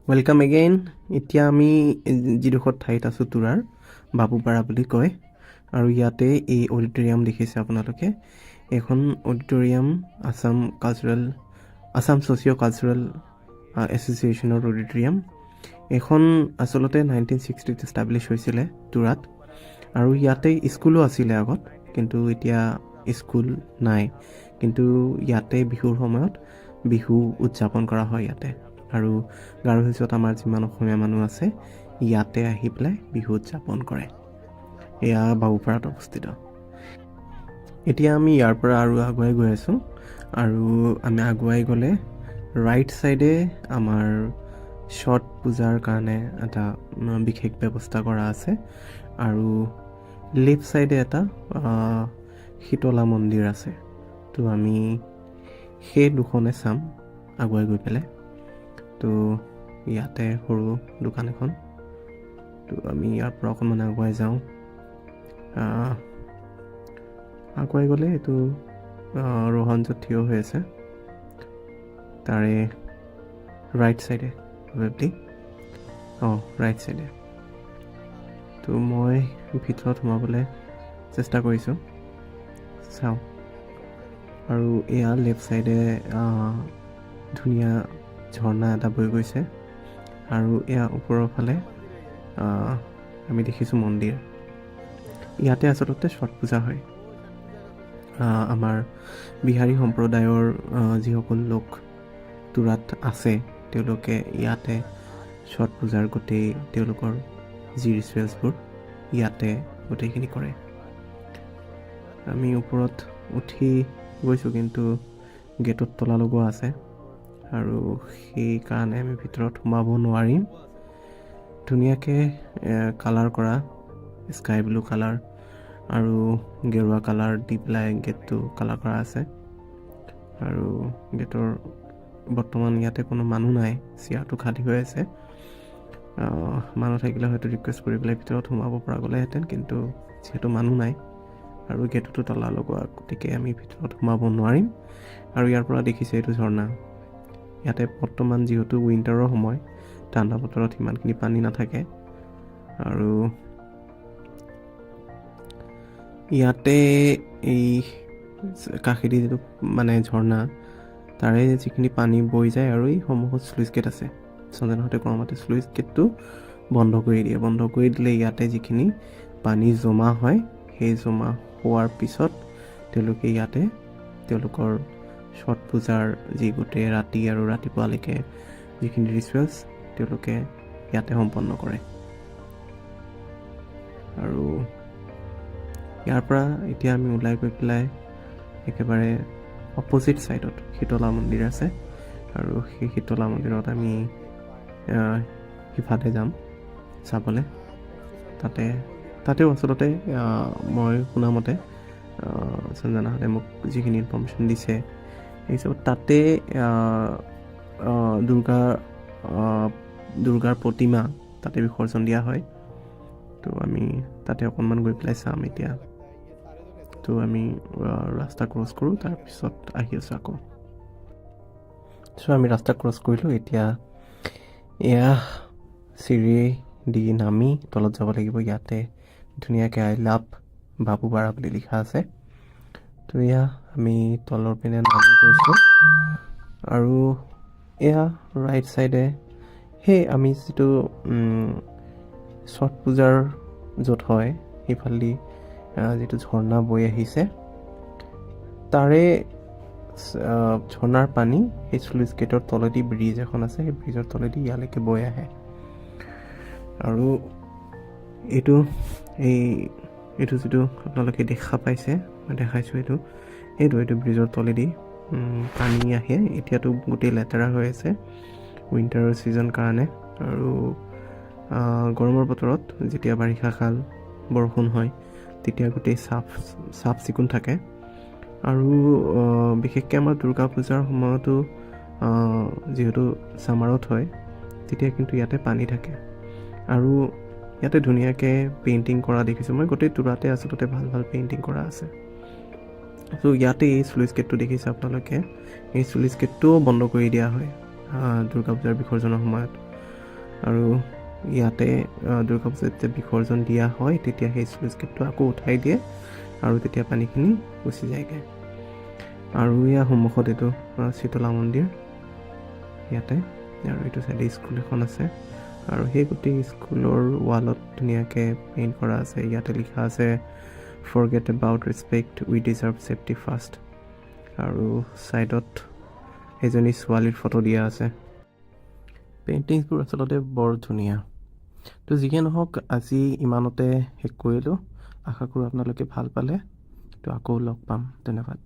Welcome again. এতিয়া আমি যিডোখৰ ঠাইত আছোঁ তুৰাৰ বাবুপাৰা বুলি কয়, আৰু ইয়াতে এই অডিটৰিয়াম দেখিছে আপোনালোকে। এইখন অডিটৰিয়াম আছাম ছ'চিঅ' কালচাৰেল এছ'চিয়েশ্যনৰ অডিটৰিয়াম। এইখন আচলতে 1960ত এষ্টাব্লিছ হৈছিলে তুৰাত, আৰু ইয়াতে স্কুলো আছিলে আগত, কিন্তু এতিয়া স্কুল নাই। কিন্তু ইয়াতে বিহুৰ সময়ত বিহু উদযাপন কৰা হয় ইয়াতে, আৰু গাৰো হিলছত আমাৰ যিমান অসমীয়া মানুহ আছে ইয়াতে আহি পেলাই বিহু উদযাপন কৰে। এয়া বাবুপাৰাত অৱস্থিত। এতিয়া আমি ইয়াৰ পৰা আৰু আগুৱাই গৈ আছোঁ, আৰু আমি আগুৱাই গ'লে ৰাইট ছাইডে আমাৰ ছট পূজাৰ কাৰণে এটা বিশেষ ব্যৱস্থা কৰা আছে, আৰু লেফ্ট ছাইডে এটা শীতলা মন্দিৰ আছে। তো আমি সেই দুখনে চাম আগুৱাই গৈ পেলাই। তো ইয়াতে সৰু দোকান এখন, তো আমি ইয়াৰ পৰা অকণমান আগুৱাই যাওঁ। আগুৱাই গ'লে এইটো ৰোহনজত থিয় হৈ আছে, তাৰে ৰাইট ছাইডে প্ৰবেবলি, ৰাইট ছাইডে। তো মই ভিতৰত সোমাবলৈ চেষ্টা কৰিছোঁ, চাওঁ। আৰু এয়া লেফ্ট ছাইডে ধুনীয়া ঝৰ্ণা এটা বৈ গৈছে, আৰু এয়া ওপৰৰ ফালে আমি দেখিছোঁ মন্দিৰ। ইয়াতে আচলতে ছট পূজা হয়। আমাৰ বিহাৰী সম্প্ৰদায়ৰ যিসকল লোক তুৰাত আছে, তেওঁলোকে ইয়াতে ছট পূজাৰ গোটেই তেওঁলোকৰ যি ৰিচুৱেলছবোৰ ইয়াতে গোটেইখিনি কৰে। আমি ওপৰত উঠি গৈছোঁ, কিন্তু গেটত তলা লগোৱা আছে, আৰু সেইকাৰণে আমি ভিতৰত সোমাব নোৱাৰিম। ধুনীয়াকৈ কালাৰ কৰা, স্কাই ব্লু কালাৰ আৰু গেৰুৱা কালাৰ দি পেলাই গেটটো কালাৰ কৰা আছে। আৰু গেটৰ বৰ্তমান ইয়াতে কোনো মানুহ নাই, চেয়াৰটো খালী হৈ আছে। মানুহ থাকিলে হয়তো ৰিকুৱেষ্ট কৰি পেলাই ভিতৰত সোমাব পৰা গ'লেহেঁতেন, কিন্তু যিহেতু মানুহ নাই আৰু গেটতো তলা লগোৱা, গতিকে আমি ভিতৰত সোমাব নোৱাৰিম। আৰু ইয়াৰ পৰা দেখিছে এইটো ঝৰ্ণা। ইয়াতে বৰ্তমান যিহেতু উইণ্টাৰৰ সময়, ঠাণ্ডা বতৰত সিমানখিনি পানী নাথাকে, আৰু ইয়াতে এই কাষেদি যিটো মানে ঝৰ্ণা, তাৰে যিখিনি পানী বৈ যায়, আৰু এই সন্মুখত শ্লুইচ গেট আছে। সঞ্জনাহঁতে কোৱা মতে শ্লুইচ গেটটো বন্ধ কৰি দিয়ে। বন্ধ কৰি দিলে ইয়াতে যিখিনি পানী জমা হয়, সেই জমা হোৱাৰ পিছত তেওঁলোকে ইয়াতে তেওঁলোকৰ ছট পূজাৰ যি গোটেই ৰাতি আৰু ৰাতিপুৱালৈকে যিখিনি ৰিচুৱেলছ তেওঁলোকে ইয়াতে সম্পন্ন কৰে। আৰু ইয়াৰ পৰা এতিয়া আমি ওলাই গৈ পেলাই একেবাৰে অপজিট ছাইডত শীতলা মন্দিৰ আছে, আৰু সেই শীতলা মন্দিৰত আমি সিফালে যাম চাবলৈ। তাতেও আচলতে মই শুনামতে সঞ্জনাহঁতে মোক যিখিনি ইনফৰ্মেশ্যন দিছে, সেই হিচাপত তাতে দুৰ্গাৰ প্ৰতিমা তাতে বিসৰ্জন দিয়া হয়। তো আমি তাতে অকণমান গৈ পেলাই চাম এতিয়া। তো আমি ৰাস্তা ক্ৰছ কৰোঁ, তাৰপিছত আহি আছোঁ আকৌ। চ' আমি ৰাস্তা ক্ৰছ কৰিলোঁ। এতিয়া এয়া চিৰি দি নামি তলত যাব লাগিব। ইয়াতে ধুনীয়াকৈ আই লাভ বাবুপাৰা বুলি লিখা আছে। তো এয়া আমি তলৰ পিনে নামি গৈছোঁ, আৰু এয়া ৰাইট ছাইডে সেই আমি যিটো ছট পূজাৰ য'ত হয়, সেইফালেদি যিটো ঝৰ্ণা বৈ আহিছে, তাৰে ঝৰ্ণাৰ পানী সেই শ্লুইচ গেটৰ তলেদি ব্ৰিজ এখন আছে, সেই ব্ৰিজৰ তলেদি ইয়ালৈকে বৈ আহে। আৰু এইটো যিটো আপোনালোকে দেখা পাইছে, মই দেখাইছোঁ, এইটো ব্ৰিজৰ তলেদি পানী আহে। এতিয়াতো গোটেই লেতেৰা হৈ আছে উইণ্টাৰৰ ছিজন কাৰণে, আৰু গৰমৰ বতৰত যেতিয়া বাৰিষা কাল বৰষুণ হয়, তেতিয়া গোটেই চাফ চিকুণ থাকে। আৰু বিশেষকৈ আমাৰ দুৰ্গা পূজাৰ সময়তো যিহেতু ছামাৰত হয়, তেতিয়া কিন্তু ইয়াতে পানী থাকে। আৰু ইয়াতে ধুনীয়াকৈ পেইণ্টিং কৰা দেখিছোঁ মই। গোটেই তুৰাতে আচলতে ভাল ভাল পেইণ্টিং কৰা আছে। ত' ইয়াতে এই শ্লুইচ গেটটো দেখিছে আপোনালোকে, এই শ্লুইচ গেটটোও বন্ধ কৰি দিয়া হয় দুৰ্গা পূজাৰ বিসৰ্জনৰ সময়ত। আৰু ইয়াতে দুৰ্গা পূজাত যেতিয়া বিসৰ্জন দিয়া হয় তেতিয়া সেই স্লুইচ গেটটো আকৌ উঠাই দিয়ে আৰু তেতিয়া পানীখিনি গুচি যায়গৈ। আৰু ইয়াৰ সন্মুখত এইটো শীতলা মন্দিৰ ইয়াতে, আৰু এইটো চাইডে স্কুল এখন আছে। আৰু সেই গোটেই স্কুলৰ ৱালত ধুনীয়াকৈ পেইণ্ট কৰা আছে। ইয়াতে লিখা আছে forget about respect, we deserve safety first. আৰু ছাইডত এজনী ছোৱালীৰ ফটো দিয়া আছে। পেইণ্টিংছবোৰ আচলতে বৰ ধুনীয়া। তো যিয়ে নহওক আজি ইমানতে শেষ কৰিলোঁ। আশা কৰোঁ আপোনালোকে ভাল পালে। তো আকৌ লগ পাম। ধন্যবাদ।